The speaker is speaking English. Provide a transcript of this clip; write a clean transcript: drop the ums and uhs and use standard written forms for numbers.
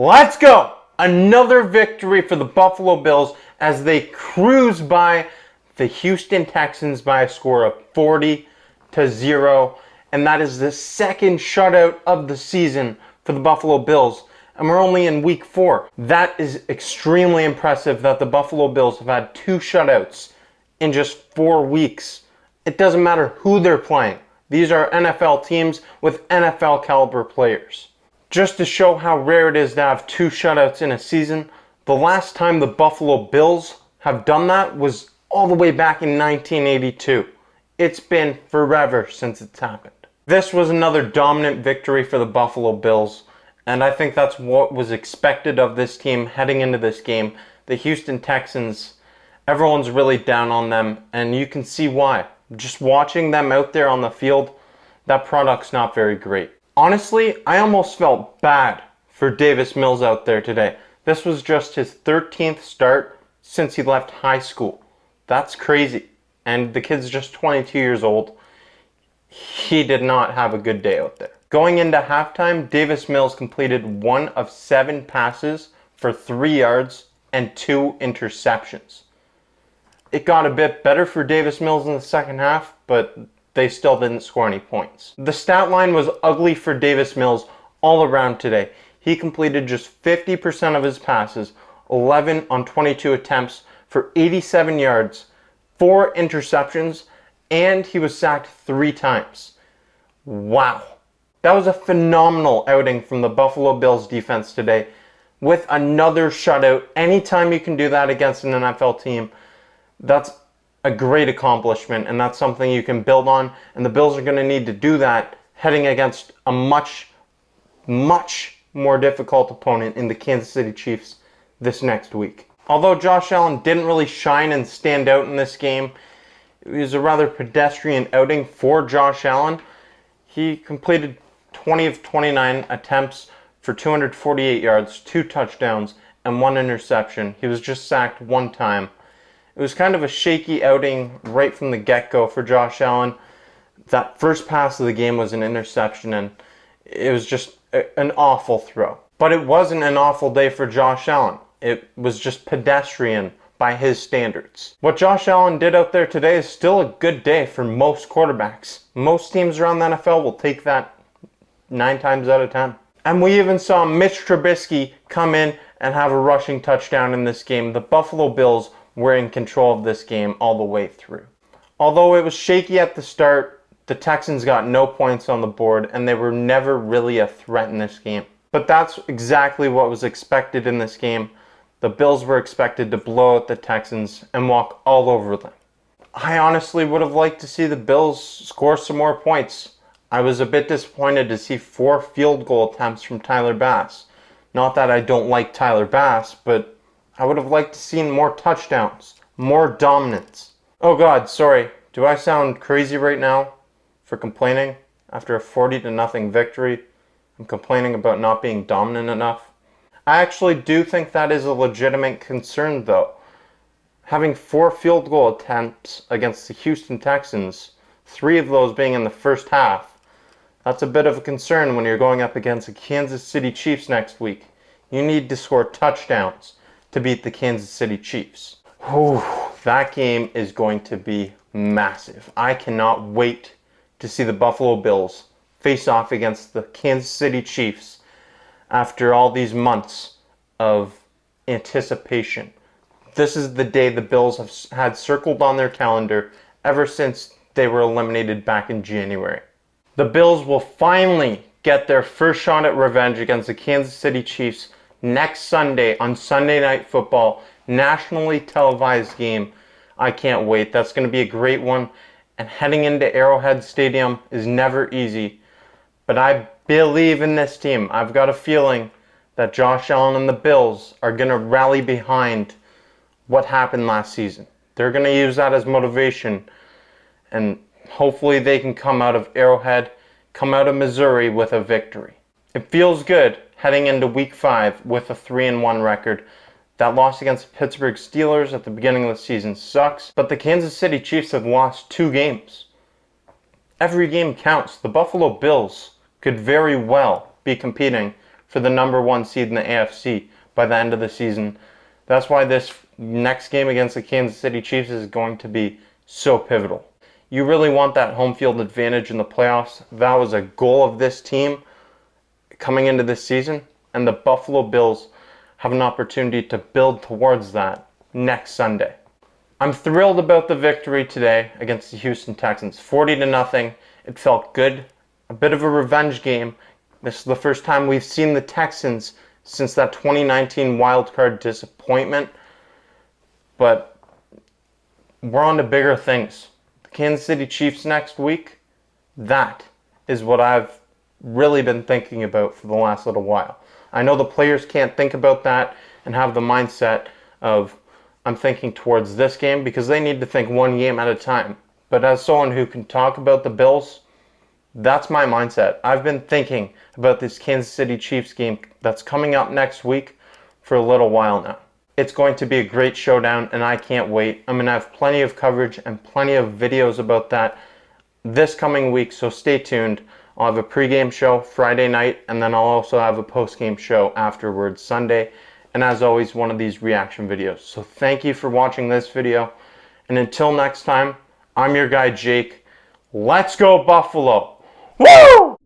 Let's go! Another victory for the Buffalo Bills as they cruise by the Houston Texans by a score of 40-0. And that is the second shutout of the season for the Buffalo Bills. And we're only in week 4. That is extremely impressive that the Buffalo Bills have had 2 shutouts in just 4 weeks. It doesn't matter who they're playing. These are NFL teams with NFL caliber players. Just to show how rare it is to have 2 shutouts in a season, the last time the Buffalo Bills have done that was all the way back in 1982. It's been forever since it's happened. This was another dominant victory for the Buffalo Bills, and I think that's what was expected of this team heading into this game. The Houston Texans, everyone's really down on them, and you can see why. Just watching them out there on the field, that product's not very great. Honestly, I almost felt bad for Davis Mills out there today. This was just his 13th start since he left high school. That's crazy. And the kid's just 22 years old. He did not have a good day out there. Going into halftime, Davis Mills completed 1 of 7 passes for 3 yards and 2 interceptions. It got a bit better for Davis Mills in the second half, but they still didn't score any points. The stat line was ugly for Davis Mills all around today. He completed just 50% of his passes, 11 on 22 attempts for 87 yards, 4 interceptions, and he was sacked 3 times. Wow. That was a phenomenal outing from the Buffalo Bills defense today with another shutout. Anytime you can do that against an NFL team, that's a great accomplishment, and that's something you can build on, and the Bills are going to need to do that heading against a much more difficult opponent in the Kansas City Chiefs this next week. Although Josh Allen didn't really shine and stand out in this game, it was a rather pedestrian outing for Josh Allen. He completed 20 of 29 attempts for 248 yards, 2 touchdowns, and 1 interception. He was just sacked 1 time. It was kind of a shaky outing right from the get-go for Josh Allen. That first pass of the game was an interception, and it was just an awful throw. But it wasn't an awful day for Josh Allen. It was just pedestrian by his standards. What Josh Allen did out there today is still a good day for most quarterbacks. Most teams around the NFL will take that 9 times out of 10. And we even saw Mitch Trubisky come in and have a rushing touchdown in this game. The Buffalo Bills were in control of this game all the way through. Although it was shaky at the start, the Texans got no points on the board, and they were never really a threat in this game. But that's exactly what was expected in this game. The Bills were expected to blow out the Texans and walk all over them. I honestly would have liked to see the Bills score some more points. I was a bit disappointed to see 4 field goal attempts from Tyler Bass. Not that I don't like Tyler Bass, but I would have liked to see more touchdowns, more dominance. Oh God, sorry. Do I sound crazy right now for complaining after a 40-0 victory? I'm complaining about not being dominant enough. I actually do think that is a legitimate concern though. Having 4 field goal attempts against the Houston Texans, 3 of those being in the first half, that's a bit of a concern when you're going up against the Kansas City Chiefs next week. You need to score touchdowns to beat the Kansas City Chiefs. Whew, that game is going to be massive. I cannot wait to see the Buffalo Bills face off against the Kansas City Chiefs after all these months of anticipation. This is the day the Bills have had circled on their calendar ever since they were eliminated back in January. The Bills will finally get their first shot at revenge against the Kansas City Chiefs next Sunday on Sunday Night Football, nationally televised game. I can't wait. That's going to be a great one. And heading into Arrowhead Stadium is never easy. But I believe in this team. I've got a feeling that Josh Allen and the Bills are going to rally behind what happened last season. They're going to use that as motivation. And hopefully they can come out of Arrowhead, come out of Missouri with a victory. It feels good heading into week 5 with a 3-1 record. That loss against the Pittsburgh Steelers at the beginning of the season sucks, but the Kansas City Chiefs have lost 2 games. Every game counts. The Buffalo Bills could very well be competing for the #1 seed in the AFC by the end of the season. That's why this next game against the Kansas City Chiefs is going to be so pivotal. You really want that home field advantage in the playoffs. That was a goal of this team coming into this season, and the Buffalo Bills have an opportunity to build towards that next Sunday. I'm thrilled about the victory today against the Houston Texans. 40-0. It felt good. A bit of a revenge game. This is the first time we've seen the Texans since that 2019 wildcard disappointment. But we're on to bigger things. The Kansas City Chiefs next week, that is what I've really been thinking about for the last little while. I know the players can't think about that and have the mindset of, I'm thinking towards this game, because they need to think one game at a time. But as someone who can talk about the Bills, that's my mindset. I've been thinking about this Kansas City Chiefs game that's coming up next week for a little while now. It's going to be a great showdown, and I can't wait. I'm going to have plenty of coverage and plenty of videos about that this coming week, so stay tuned. I'll have a pregame show Friday night, and then I'll also have a postgame show afterwards Sunday. And as always, one of these reaction videos. So thank you for watching this video. And until next time, I'm your guy, Jake. Let's go, Buffalo! Woo!